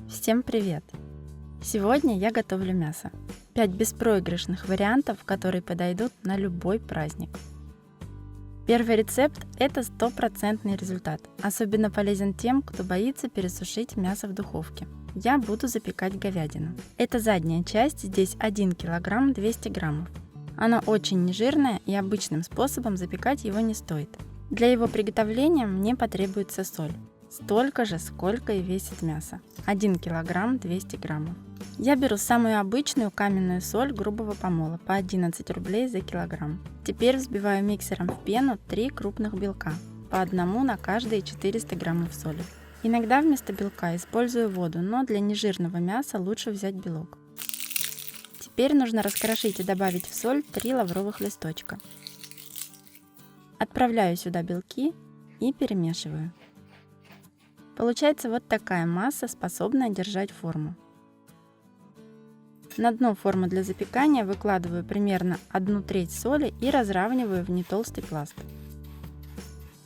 Всем привет! Сегодня я готовлю мясо. 5 беспроигрышных вариантов, которые подойдут на любой праздник. Первый рецепт – это стопроцентный результат. Особенно полезен тем, кто боится пересушить мясо в духовке. Я буду запекать говядину. Это задняя часть, здесь 1 кг 200 граммов. Оно очень нежирное и обычным способом запекать его не стоит. Для его приготовления мне потребуется соль. Столько же, сколько и весит мясо. 1 кг 200 граммов. Я беру самую обычную каменную соль грубого помола по 11 рублей за килограмм. Теперь взбиваю миксером в пену 3 крупных белка, по одному на каждые 400 граммов соли. Иногда вместо белка использую воду, но для нежирного мяса лучше взять белок. Теперь нужно раскрошить и добавить в соль 3 лавровых листочка. Отправляю сюда белки и перемешиваю. Получается вот такая масса, способная держать форму. На дно формы для запекания выкладываю примерно 1/3 соли и разравниваю в нетолстый пласт.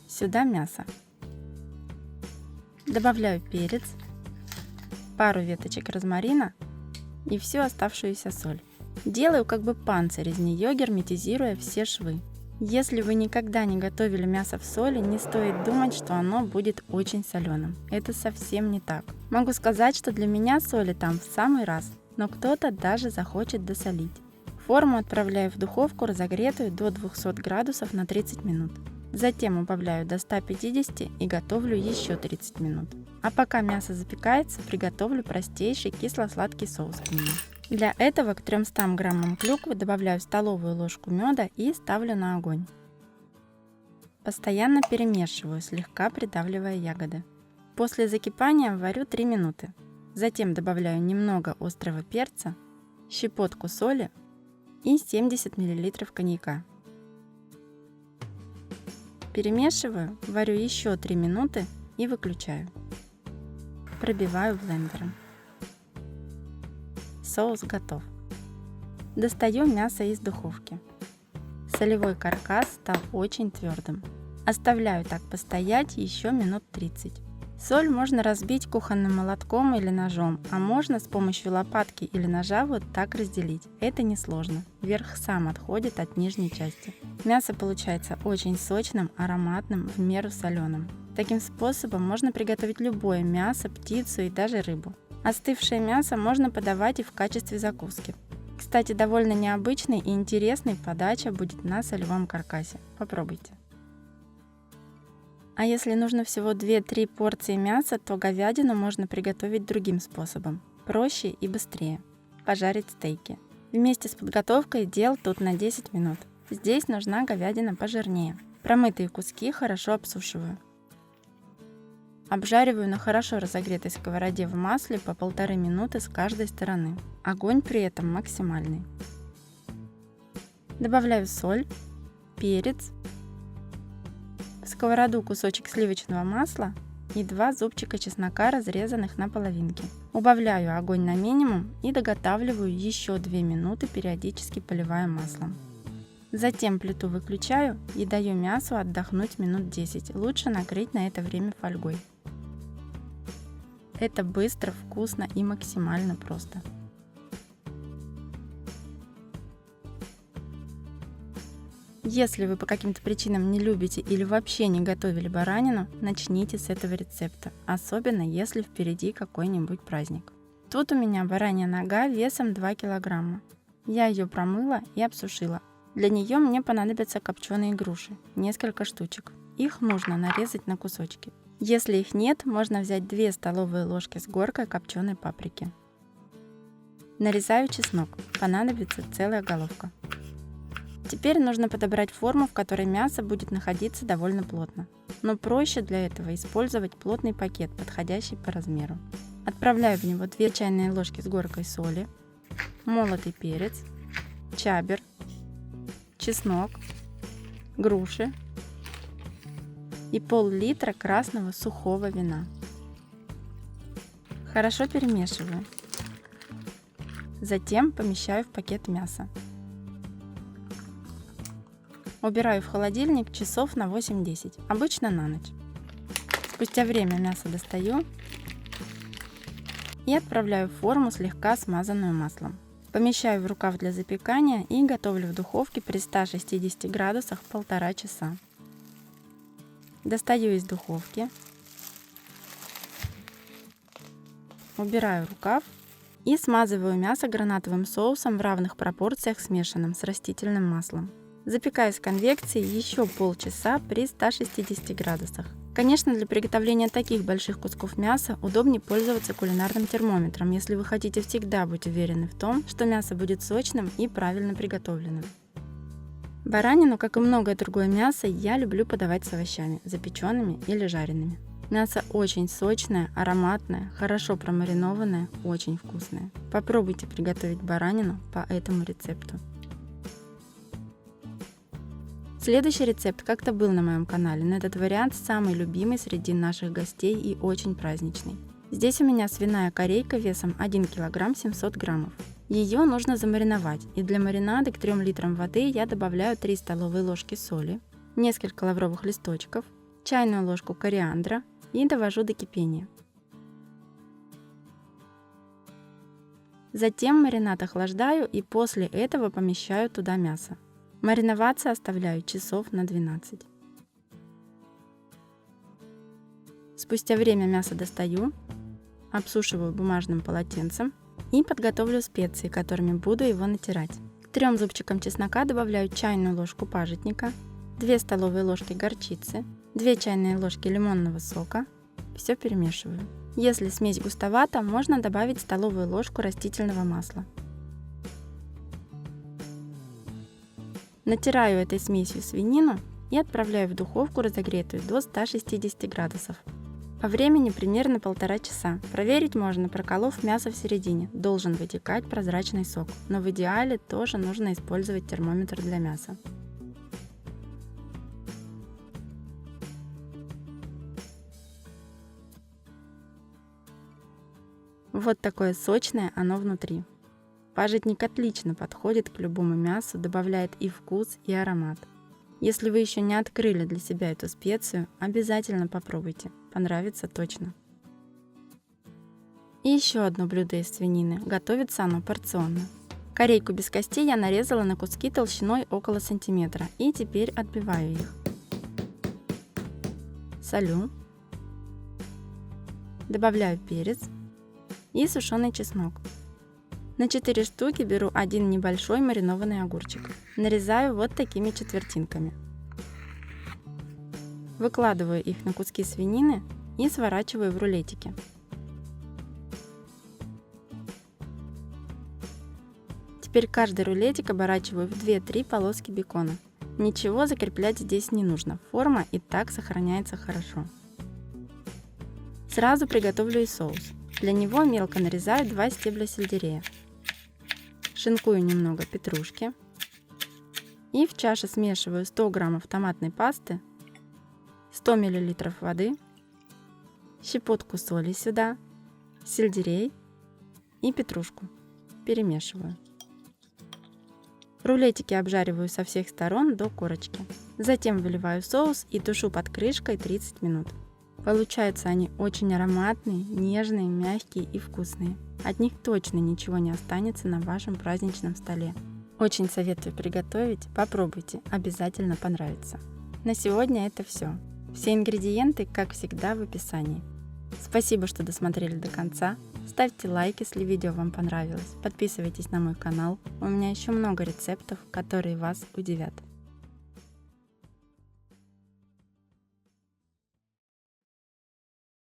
Сюда мясо. Добавляю перец, пару веточек розмарина и всю оставшуюся соль. Делаю как бы панцирь из нее, герметизируя все швы. Если вы никогда не готовили мясо в соли, не стоит думать, что оно будет очень соленым. Это совсем не так. Могу сказать, что для меня соли там в самый раз, но кто-то даже захочет досолить. Форму отправляю в духовку, разогретую до 200 градусов на 30 минут. Затем убавляю до 150 и готовлю еще 30 минут. А пока мясо запекается, приготовлю простейший кисло-сладкий соус к нему. Для этого к 300 граммам клюквы добавляю столовую ложку меда и ставлю на огонь. Постоянно перемешиваю, слегка придавливая ягоды. После закипания варю 3 минуты. Затем добавляю немного острого перца, щепотку соли и 70 мл коньяка. Перемешиваю, варю еще 3 минуты и выключаю. Пробиваю блендером. Соус готов. Достаю мясо из духовки. Солевой каркас стал очень твердым. Оставляю так постоять еще минут 30. Соль можно разбить кухонным молотком или ножом, а можно с помощью лопатки или ножа вот так разделить. Это несложно. Верх сам отходит от нижней части. Мясо получается очень сочным, ароматным, в меру соленым. Таким способом можно приготовить любое мясо, птицу и даже рыбу. Остывшее мясо можно подавать и в качестве закуски. Кстати, довольно необычной и интересной подача будет на солевом каркасе. Попробуйте. А если нужно всего 2-3 порции мяса, то говядину можно приготовить другим способом. Проще и быстрее. Пожарить стейки. Вместе с подготовкой дел тут на 10 минут. Здесь нужна говядина пожирнее. Промытые куски хорошо обсушиваю. Обжариваю на хорошо разогретой сковороде в масле по 1,5 минуты с каждой стороны. Огонь при этом максимальный. Добавляю соль, перец, в сковороду кусочек сливочного масла и 2 зубчика чеснока, разрезанных на половинки. Убавляю огонь на минимум и доготавливаю еще 2 минуты, периодически поливая маслом. Затем плиту выключаю и даю мясу отдохнуть минут 10. Лучше накрыть на это время фольгой. Это быстро, вкусно и максимально просто. Если вы по каким-то причинам не любите или вообще не готовили баранину, начните с этого рецепта, особенно если впереди какой-нибудь праздник. Тут у меня баранья нога весом 2 кг. Я ее промыла и обсушила. Для нее мне понадобятся копченые груши, несколько штучек. Их нужно нарезать на кусочки. Если их нет, можно взять 2 столовые ложки с горкой копченой паприки. Нарезаю чеснок, понадобится целая головка. Теперь нужно подобрать форму, в которой мясо будет находиться довольно плотно. Но проще для этого использовать плотный пакет, подходящий по размеру. Отправляю в него 2 чайные ложки с горкой соли, молотый перец, чабер, чеснок, груши и пол-литра красного сухого вина. Хорошо перемешиваю. Затем помещаю в пакет мясо. Убираю в холодильник часов на 8-10, обычно на ночь. Спустя время мясо достаю и отправляю в форму, слегка смазанную маслом. Помещаю в рукав для запекания и готовлю в духовке при 160 градусах 1,5 часа. Достаю из духовки, убираю рукав и смазываю мясо гранатовым соусом в равных пропорциях, смешанным с растительным маслом. Запекаю с конвекцией еще полчаса при 160 градусах. Конечно, для приготовления таких больших кусков мяса удобнее пользоваться кулинарным термометром, если вы хотите всегда быть уверены в том, что мясо будет сочным и правильно приготовленным. Баранину, как и многое другое мясо, я люблю подавать с овощами, запеченными или жареными. Мясо очень сочное, ароматное, хорошо промаринованное, очень вкусное. Попробуйте приготовить баранину по этому рецепту. Следующий рецепт как-то был на моем канале, но этот вариант самый любимый среди наших гостей и очень праздничный. Здесь у меня свиная корейка весом 1 кг 700 граммов. Ее нужно замариновать, и для маринада к 3 литрам воды я добавляю 3 столовые ложки соли, несколько лавровых листочков, чайную ложку кориандра и довожу до кипения. Затем маринад охлаждаю и после этого помещаю туда мясо. Мариноваться оставляю часов на 12. Спустя время мясо достаю, обсушиваю бумажным полотенцем и подготовлю специи, которыми буду его натирать. К 3 зубчикам чеснока добавляю чайную ложку пажитника, 2 столовые ложки горчицы, 2 чайные ложки лимонного сока. Все перемешиваю. Если смесь густовата, можно добавить столовую ложку растительного масла. Натираю этой смесью свинину и отправляю в духовку, разогретую до 160 градусов. По времени примерно 1,5 часа. Проверить можно, проколов мясо в середине. Должен вытекать прозрачный сок, но в идеале тоже нужно использовать термометр для мяса. Вот такое сочное оно внутри. Пажитник отлично подходит к любому мясу, добавляет и вкус, и аромат. Если вы еще не открыли для себя эту специю, обязательно попробуйте, понравится точно. И еще одно блюдо из свинины, готовится оно порционно. Корейку без костей я нарезала на куски толщиной около сантиметра и теперь отбиваю их. Солю, добавляю перец и сушеный чеснок. На 4 штуки беру один небольшой маринованный огурчик. Нарезаю вот такими четвертинками. Выкладываю их на куски свинины и сворачиваю в рулетики. Теперь каждый рулетик оборачиваю в 2-3 полоски бекона. Ничего закреплять здесь не нужно, форма и так сохраняется хорошо. Сразу приготовлю и соус. Для него мелко нарезаю 2 стебля сельдерея. Шинкую немного петрушки. И в чаше смешиваю 100 граммов томатной пасты, 100 мл воды, щепотку соли сюда, сельдерей и петрушку. Перемешиваю. Рулетики обжариваю со всех сторон до корочки. Затем выливаю соус и тушу под крышкой 30 минут. Получаются они очень ароматные, нежные, мягкие и вкусные. От них точно ничего не останется на вашем праздничном столе. Очень советую приготовить, попробуйте, обязательно понравится. На сегодня это все. Все ингредиенты, как всегда, в описании. Спасибо, что досмотрели до конца. Ставьте лайк, если видео вам понравилось. Подписывайтесь на мой канал. У меня еще много рецептов, которые вас удивят.